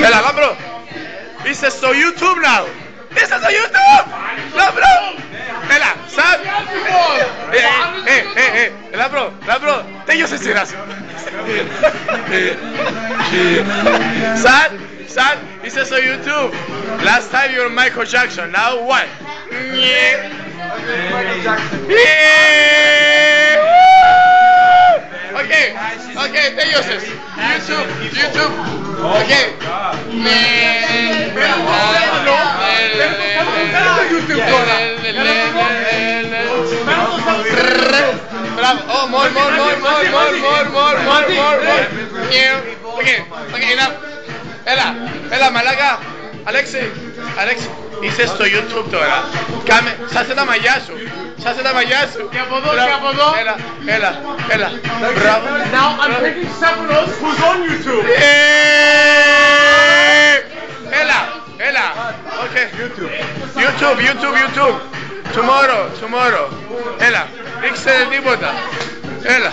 Έλα, λάμπρο. Είσαι στο YouTube now. Είσαι στο YouTube. Λάμπρο. Έλα, σαν. Λάμπρο. Τέλειωσε η σειρά σου. Σαν, είσαι στο YouTube. Last time you were Michael Jackson. Now what? Okay, τέλειωσες. YouTube. Okay. Μπράβο. More. Okay, enough. Έλα, μαλάκα. Αλέξη, είσαι στο YouTube τώρα. Σάσε τα μαλλιά σου. Και από εδώ. Έλα. Μπράβο. Now I'm taking Stefanos who's on YouTube. Έλα. Okay. YouTube. Tomorrow. Έλα. Ρίξτε τίποτα. Έλα.